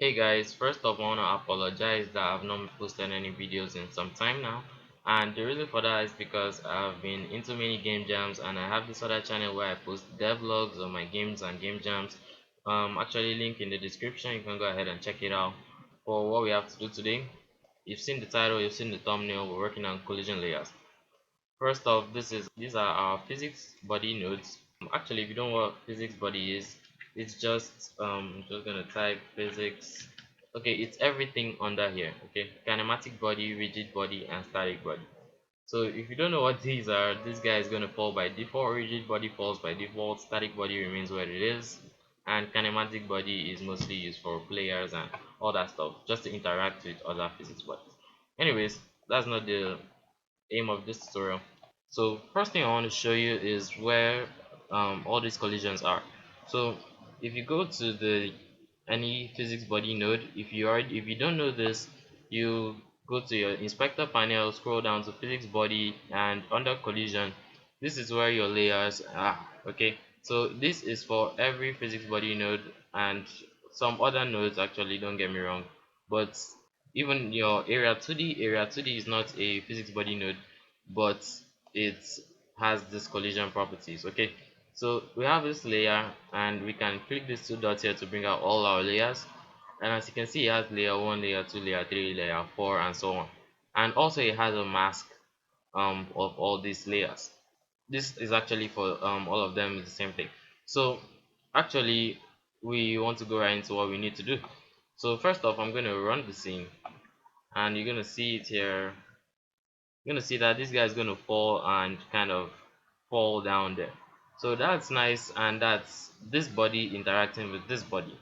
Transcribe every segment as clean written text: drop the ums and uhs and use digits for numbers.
Hey guys, first off, I want to apologize that I've not posted any videos in some time now. And the reason for that is because I've been into many game jams and I have this other channel where I post devlogs of my games and game jams. Actually, link in the description, you can go ahead and check it out. For what we have to do today, you've seen the title, you've seen the thumbnail, we're working on collision layers. First off, these are our physics body nodes. Actually, if you don't know what physics body is, it's just I'm just gonna type physics. Okay, it's everything under here. Okay, kinematic body, rigid body, and static body. So if you don't know what these are, this guy is gonna fall by default. Rigid body falls by default. Static body remains where it is, and kinematic body is mostly used for players and all that stuff, just to interact with other physics bodies. Anyways, that's not the aim of this tutorial. So first thing I want to show you is where all these collisions are. So if you go to the any physics body node, if you don't know this, you go to your inspector panel, scroll down to physics body, and under collision, this is where your layers are. Okay, so this is for every physics body node and some other nodes, actually, don't get me wrong, but even your area 2D is not a physics body node, but it has this collision properties. Okay, so we have this layer and we can click these two dots here to bring out all our layers, and as you can see, it has layer 1, layer 2, layer 3, layer 4, and so on. And also it has a mask of all these layers. This is actually for all of them is the same thing. So actually we want to go right into what we need to do. So first off, I'm going to run the scene, and you're going to see it here. You're gonna see that this guy is gonna fall and kind of fall down there. So that's nice, and that's this body interacting with this body.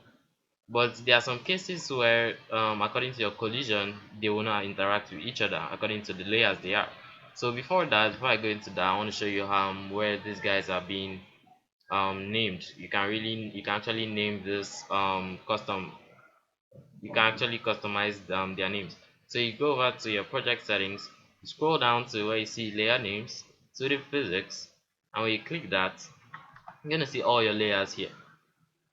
But there are some cases where according to your collision, they will not interact with each other according to the layers they are. So before I go into that, I want to show you where these guys are being named. You can actually name this custom. You can actually customize their names. So you go over to your project settings, scroll down to where you see layer names, to the physics, and when you click that, you're gonna see all your layers here.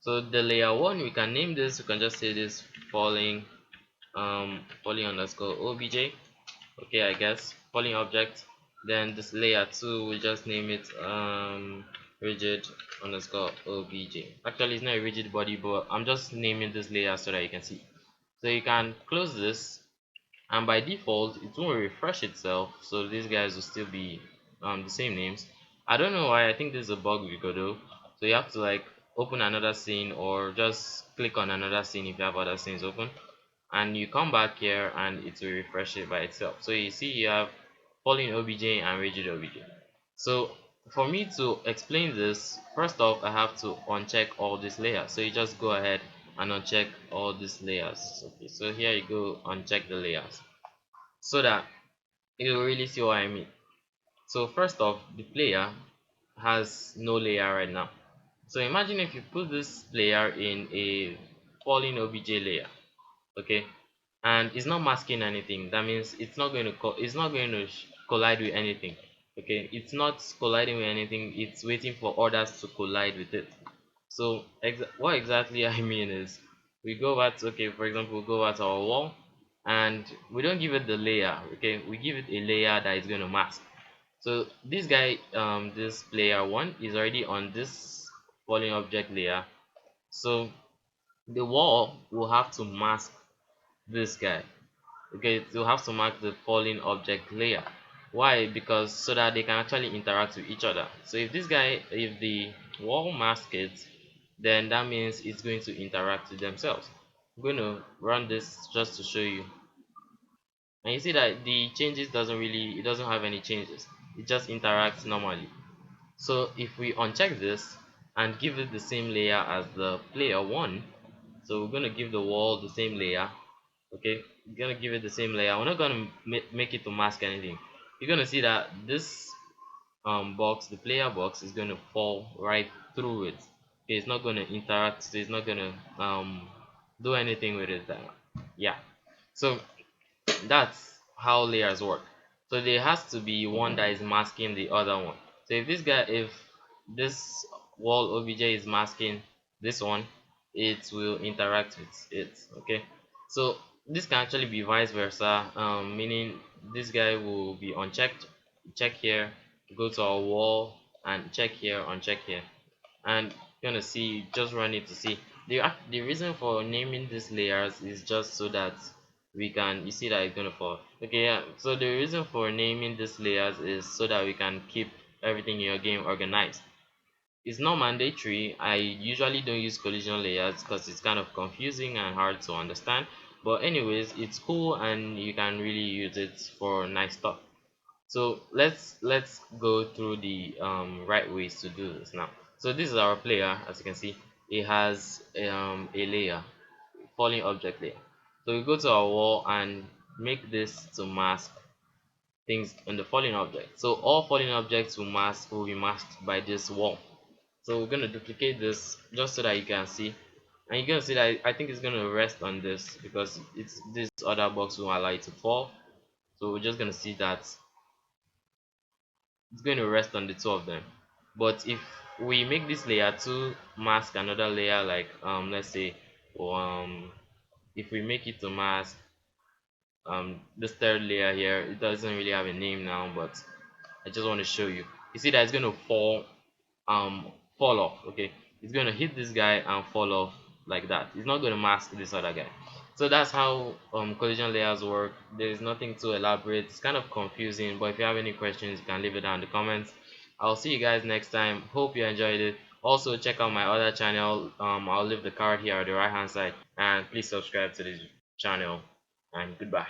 So the layer 1, we can name this, we can just say this falling falling underscore obj. Okay, I guess falling object. Then this layer 2, we just name it rigid underscore obj. Actually, it's not a rigid body, but I'm just naming this layer so that you can see. So you can close this, and by default it won't refresh itself, so these guys will still be the same names. I don't know why. I think this is a bug with Godot, so you have to like open another scene or just click on another scene if you have other scenes open, and you come back here and it will refresh it by itself. So you see you have falling obj and rigid obj. So for me to explain this, first off I have to uncheck all these layers. So you just go ahead and uncheck all these layers. Okay, so here you go, uncheck the layers so that you will really see what I mean. So first off, the player has no layer right now. So imagine if you put this player in a falling obj layer, okay, and it's not masking anything. That means it's not going to collide with anything. Okay, it's not colliding with anything. It's waiting for others to collide with it. So what exactly I mean is, we go back to, okay, for example, we go back to our wall, and we don't give it the layer. Okay, we give it a layer that is going to mask. So this guy, this player 1 is already on this falling object layer. So the wall will have to mask this guy. Okay, it will have to mark the falling object layer. Why? Because so that they can actually interact with each other. So if the wall masks it, then that means it's going to interact with themselves. I'm going to run this just to show you, and you see that the changes it doesn't have any changes. It just interacts normally. So if we uncheck this and give it the same layer as the player 1, so we're going to give the wall the same layer. Okay, we're gonna give it the same layer. We're not gonna make it to mask anything. You're gonna see that this box, the player box, is gonna fall right through it. Okay, it's not gonna interact, so it's not gonna do anything with it. Yeah, so that's how layers work. So there has to be one that is masking the other one. So if this wall obj is masking this one, it will interact with it. Okay, so this can actually be vice versa, meaning this guy will be unchecked, check here, go to our wall, and check here, uncheck here, and you're gonna see, just run it to see. The reason for naming these layers is just so that we can, you see that it's gonna fall. Okay, yeah, so the reason for naming these layers is so that we can keep everything in your game organized. It's not mandatory. I usually don't use collision layers because it's kind of confusing and hard to understand, but anyways, it's cool and you can really use it for nice stuff. So let's go through the right ways to do this now. So this is our player. As you can see, it has a layer, falling object layer. So we go to our wall and make this to mask things on the falling object. So all falling objects will be masked by this wall. So we're gonna duplicate this just so that you can see, and you're gonna see that I think it's gonna rest on this because it's this other box won't allow it to fall. So we're just gonna see that it's going to rest on the two of them. But if we make this layer 2 mask another layer, like let's say um if we make it to mask this third layer here, it doesn't really have a name now, but I just want to show you. You see that it's going to um fall off. Okay, it's going to hit this guy and fall off like that. It's not going to mask this other guy. So that's how collision layers work. There is nothing too elaborate. It's kind of confusing, but if you have any questions, you can leave it down in the comments. I'll see you guys next time. Hope you enjoyed it. Also check out my other channel. I'll leave the card here on the right hand side, and please subscribe to this channel, and goodbye.